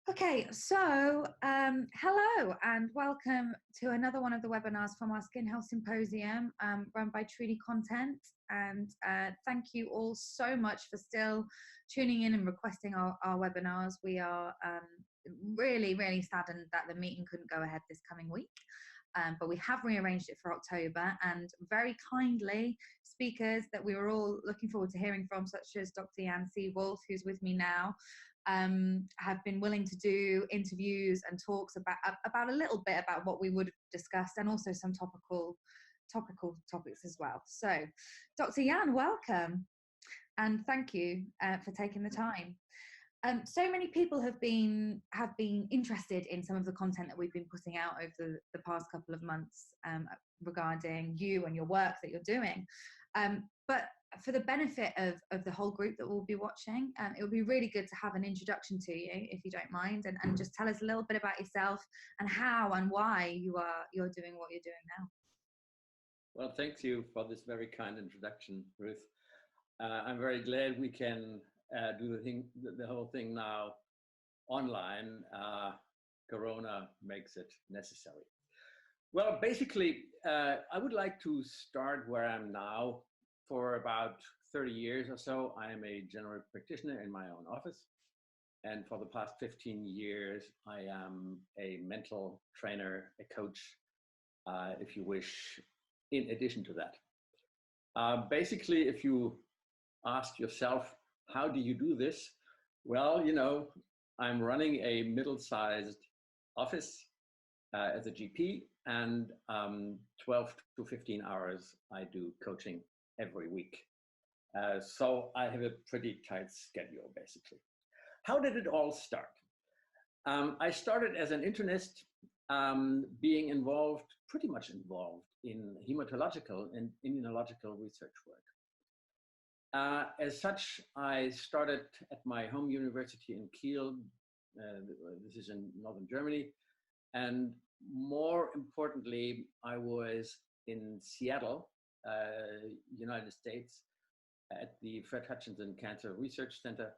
Okay, so hello and welcome to another one of the webinars from our Skin Health Symposium run by Truly Content. And thank you all so much for still tuning in and requesting our webinars. We are really, really saddened that the meeting couldn't go ahead this coming week. But we have rearranged it for October, and very kindly, speakers that we were all looking forward to hearing from, such as Dr. Jan C. Wulff, who's with me now, have been willing to do interviews and talks about a little bit about what we would have discussed, and also some topical topics as well. So, Dr. Jan, welcome, and thank you for taking the time. So many people have been interested in some of the content that we've been putting out over the past couple of months regarding you and your work that you're doing. But for the benefit of the whole group that will be watching, it would be really good to have an introduction to you, if you don't mind, and just tell us a little bit about yourself and how and why you're doing what you're doing now. Well, thank you for this very kind introduction, Ruth. I'm very glad we can do the whole thing now online. Corona makes it necessary. Well, basically, I would like to start where I am now. For about 30 years or so, I am a general practitioner in my own office. And for the past 15 years, I am a mental trainer, a coach, if you wish, in addition to that. Basically, if you ask yourself, how do you do this? Well, you know, I'm running a middle-sized office as a GP, and 12 to 15 hours I do coaching every week. So I have a pretty tight schedule, basically. How did it all start? I started as an internist, being pretty much involved in hematological and immunological research work. As such, I started at my home university in Kiel. This is in northern Germany. And more importantly, I was in Seattle, United States, at the Fred Hutchinson Cancer Research Center.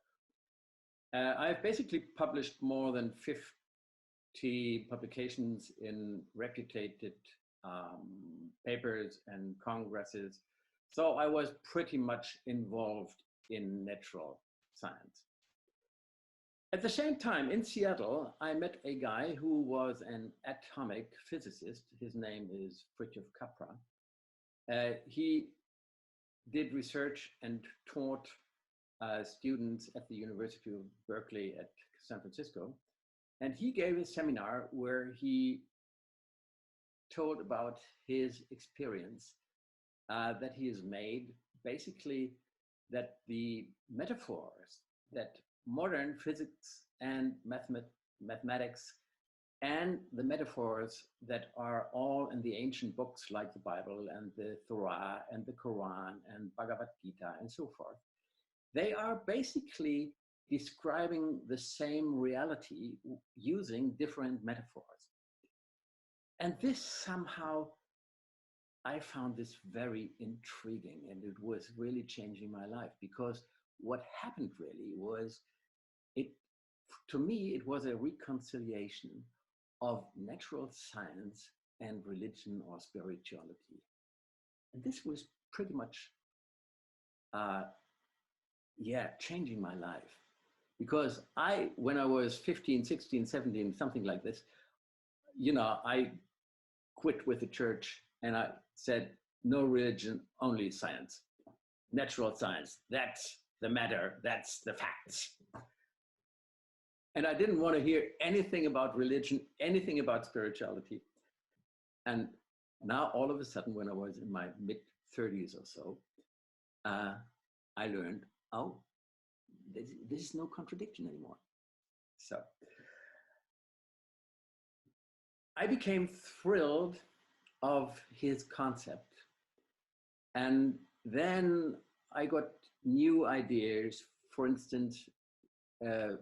I've basically published more than 50 publications in reputed papers and congresses. So I was pretty much involved in natural science. At the same time, in Seattle, I met a guy who was an atomic physicist. His name is Fritjof Capra. He did research and taught students at the University of Berkeley at San Francisco. And he gave a seminar where he told about his experience that he has made, basically that the metaphors that modern physics and mathematics and the metaphors that are all in the ancient books like the Bible and the Torah and the Quran and Bhagavad Gita and so forth, they are basically describing the same reality using different metaphors. And this somehow, I found this very intriguing, and it was really changing my life, because what happened really was, to me, it was a reconciliation of natural science and religion or spirituality. And this was pretty much, changing my life. Because when I was 15, 16, 17, something like this, you know, I quit with the church and I said, no religion, only science, natural science. That's the matter, that's the facts. And I didn't want to hear anything about religion, anything about spirituality. And now all of a sudden, when I was in my mid-30s or so, I learned, oh, this is no contradiction anymore. So I became thrilled of his concept. And then I got new ideas, for instance,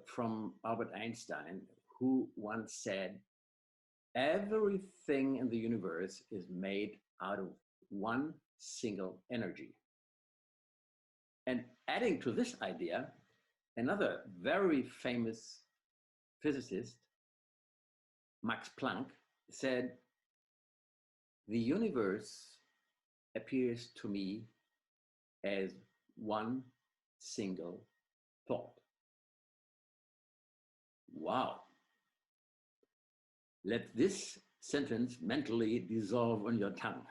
from Albert Einstein, who once said, everything in the universe is made out of one single energy. And adding to this idea, another very famous physicist, Max Planck, said, "The universe appears to me as one single thought." Wow. Let this sentence mentally dissolve on your tongue.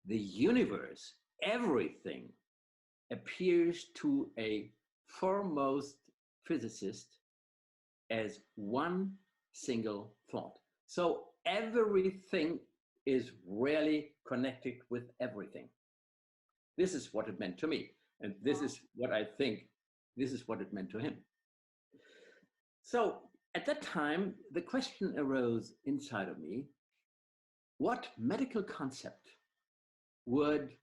The universe, everything, appears to a foremost physicist as one single thought. So everything is really connected with everything. This is what it meant to me. And this is what I think, this is what it meant to him. So at that time, the question arose inside of me, what medical concept would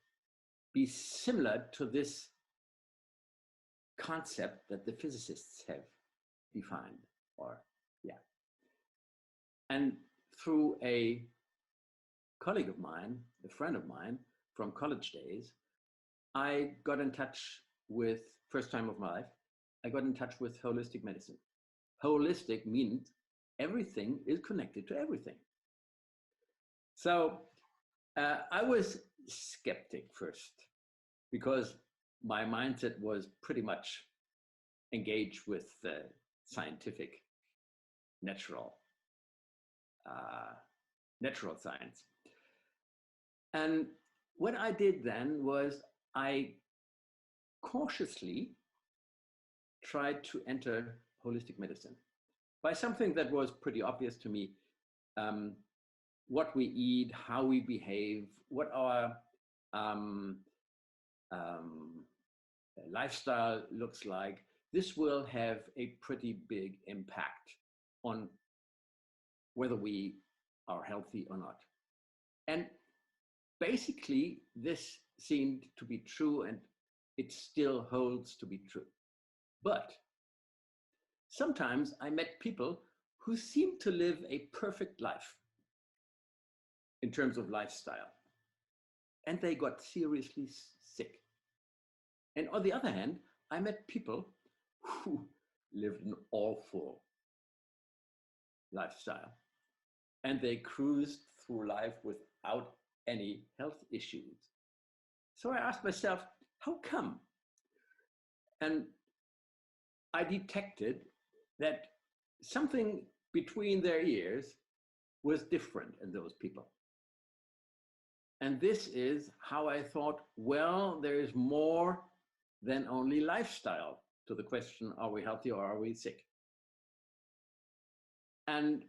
be similar to this concept that the physicists have defined, or yeah. And through a colleague of mine, a friend of mine from college days, I got in touch with, first time of my life, I got in touch with holistic medicine. Holistic means everything is connected to everything. So I was skeptic first because my mindset was pretty much engaged with the scientific, natural science. And what I did then was I cautiously tried to enter holistic medicine by something that was pretty obvious to me. What we eat, how we behave, what our lifestyle looks like, this will have a pretty big impact on whether we are healthy or not. And basically, this seemed to be true, and it still holds to be true. But sometimes I met people who seemed to live a perfect life in terms of lifestyle, and they got seriously sick. And on the other hand, I met people who lived an awful lifestyle, and they cruised through life without any health issues. So I asked myself, how come? And I detected that something between their ears was different in those people. And this is how I thought, well, there is more than only lifestyle to the question, are we healthy or are we sick? And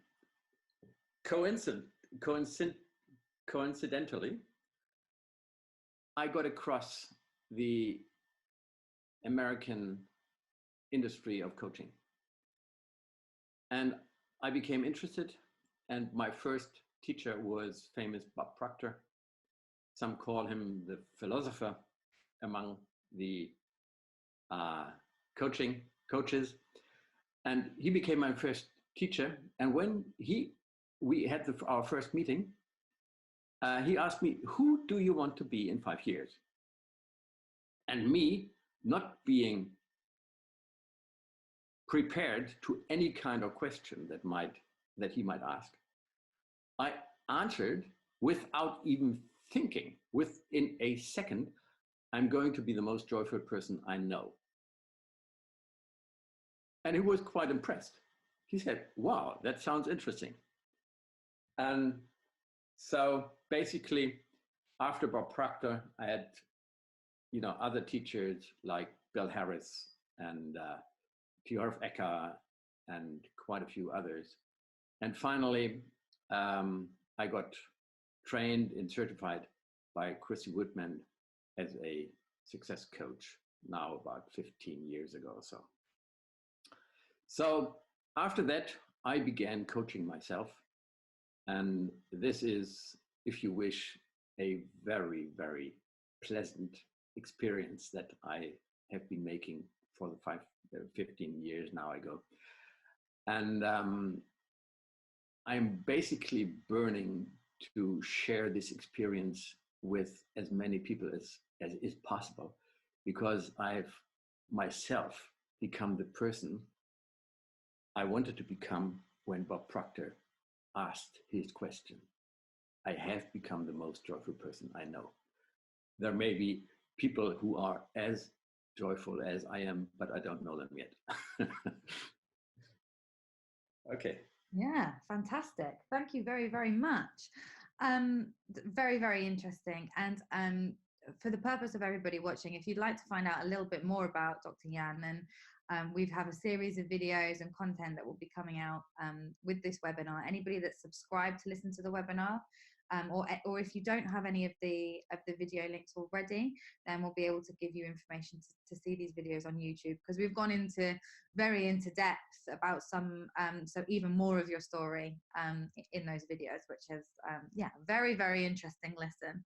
coincidentally, I got across the American industry of coaching. And I became interested, and my first teacher was famous Bob Proctor. Some call him the philosopher among the coaches. And he became my first teacher. And when we had our first meeting, he asked me, who do you want to be in 5 years? And me, not being prepared to any kind of question that he might ask, I answered without even thinking. Within a second, I'm going to be the most joyful person I know. And he was quite impressed. He said, wow, that sounds interesting. And so basically, after Bob Proctor, I had other teachers like Bill Harris and Wulff and quite a few others. And finally, I got trained and certified by Chrissy Woodman as a success coach now about 15 years ago or so. So after that, I began coaching myself. And this is, if you wish, a very, very pleasant experience that I have been making for the 15 years now ago. And I'm basically burning to share this experience with as many people as is possible, because I've myself become the person I wanted to become when Bob Proctor asked his question. I have become the most joyful person I know. There may be people who are as joyful as I am, but I don't know them yet. Okay. Yeah, fantastic. Thank you very, very much. Very, very interesting. And for the purpose of everybody watching, if you'd like to find out a little bit more about Dr. Jan, then we have a series of videos and content that will be coming out with this webinar. Anybody that's subscribed to listen to the webinar, or if you don't have any of the video links already, then we'll be able to give you information to see these videos on YouTube, because we've gone very into depth about some so even more of your story in those videos, which is yeah, very, very interesting listen.